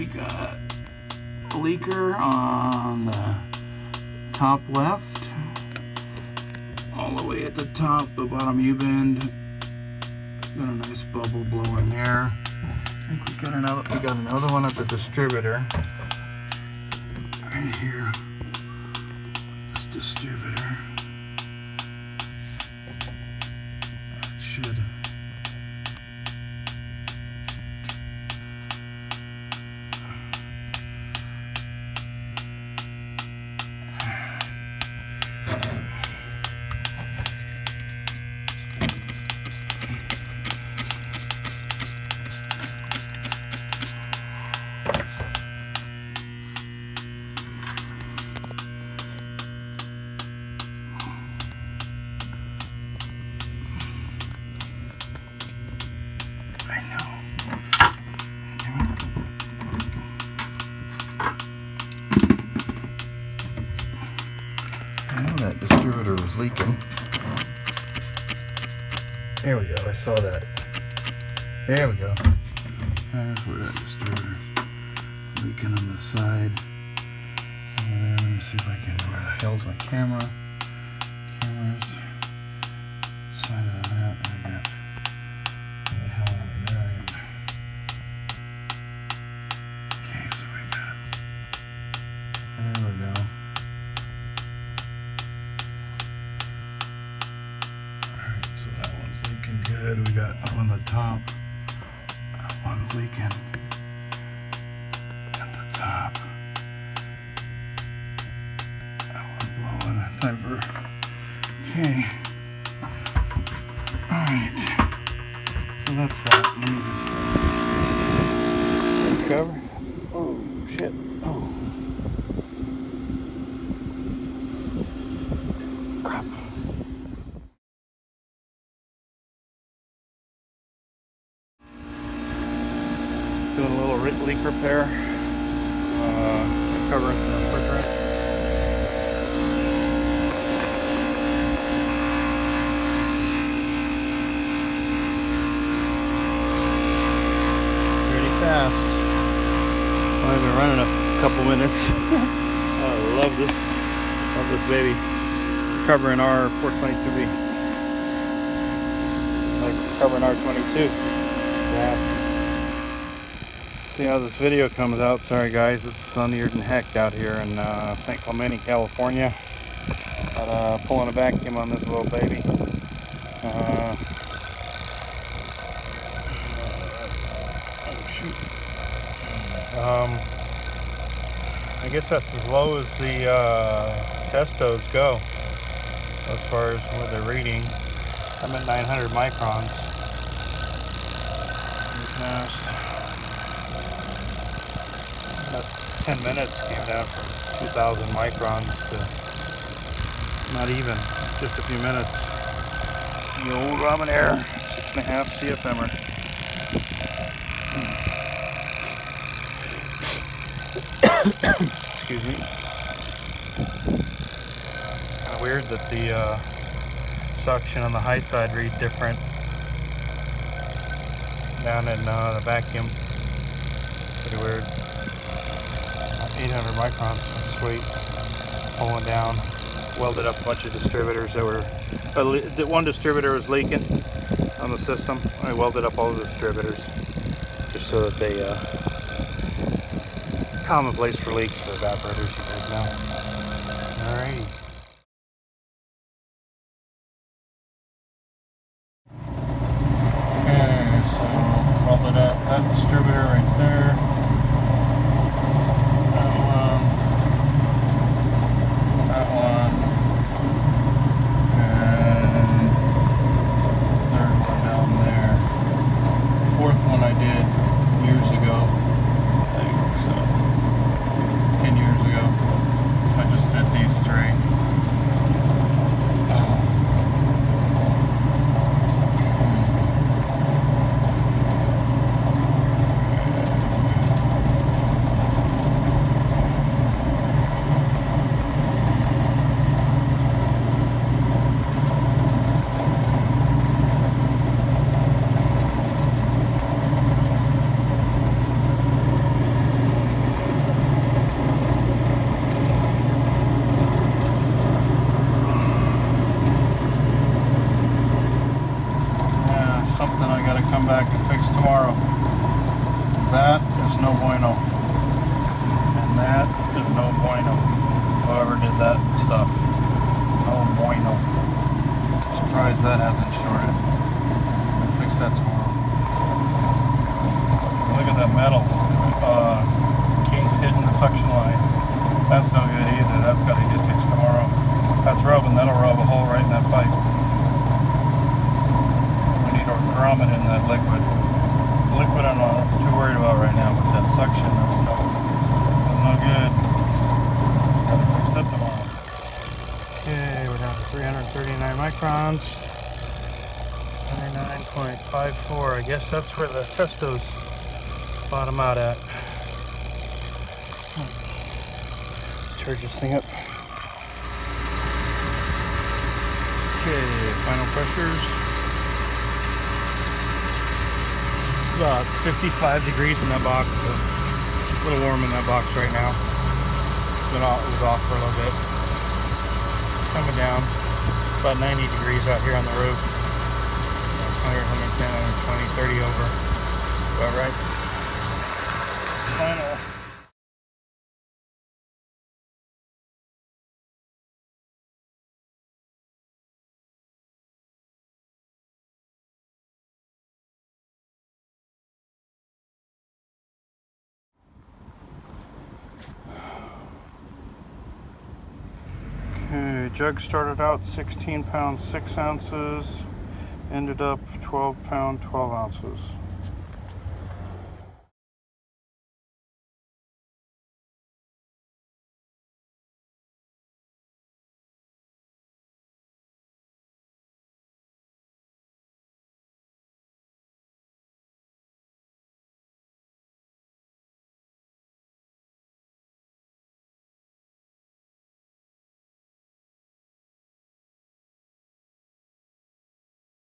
we got a leaker on the top left, all the way at the top, the bottom U-bend. Got a nice bubble blowing there. I think we got another one at the distributor. Right here. This distributor. That should. That distributor was leaking. There we go, I saw that. There we go. There's where that distributor leaking on the side. Let me see if I can, where the hell's my camera? Cameras. Side of that, I got. Where the hell am I going? Okay, so we got. There we go. Good, we got up on the top. That one's leaking at the top. That one blowing. Time for. Okay. Alright. So that's that. Let me just cover. Oh, shit. Oh. Crap. Doing a little leak repair, covering some refrigerant. Pretty fast. I've been running a couple minutes. I love this baby. Covering our 422B. Like covering our 22. Yeah. See how this video comes out. Sorry guys, it's sunnier than heck out here in St. Clemente, California. But pulling a vacuum on this little baby. Oh shoot. I guess that's as low as the testos go as far as what they're reading. I'm at 900 microns. Just about 10 minutes came down from 2,000 microns to not even, just a few minutes. The old ramen air, 6.5 CFMer. Excuse me. Kind of weird that the suction on the high side read different down in the vacuum. Pretty weird. 800 microns, sweet. Pulling down. Welded up a bunch of distributors that were. One distributor was leaking on the system. I welded up all the distributors just so that they. Commonplace for leaks for evaporators, you guys know. Alrighty. Okay, so welded up that distributor right there. That one. And third one down there. The fourth one I did years ago. I think so. 10 years ago. I just did these three. back and fix tomorrow. That is no bueno. And that is no bueno. Whoever did that stuff. No bueno. Surprised that hasn't shorted. I'll fix that tomorrow. Look at that metal case hitting the suction line. That's no good either. That's got to get fixed tomorrow. That's rubbing. That'll rub a hole right in that pipe. We need to drum it in that liquid. Liquid I'm not too worried about right now, but that suction, that's no good. Gotta fix that tomorrow. Okay, we're down to 339 microns. 29.54. I guess that's where the Testos bottom out at. Charge this thing up. Okay, final pressures. About 55 degrees in that box, so a little warm in that box right now. It was off for a little bit. Coming down, about 90 degrees out here on the roof. 100, 110, 120, 30 over. About right. Final. Okay, jug started out 16 pounds 6 ounces, ended up 12 pound 12 ounces.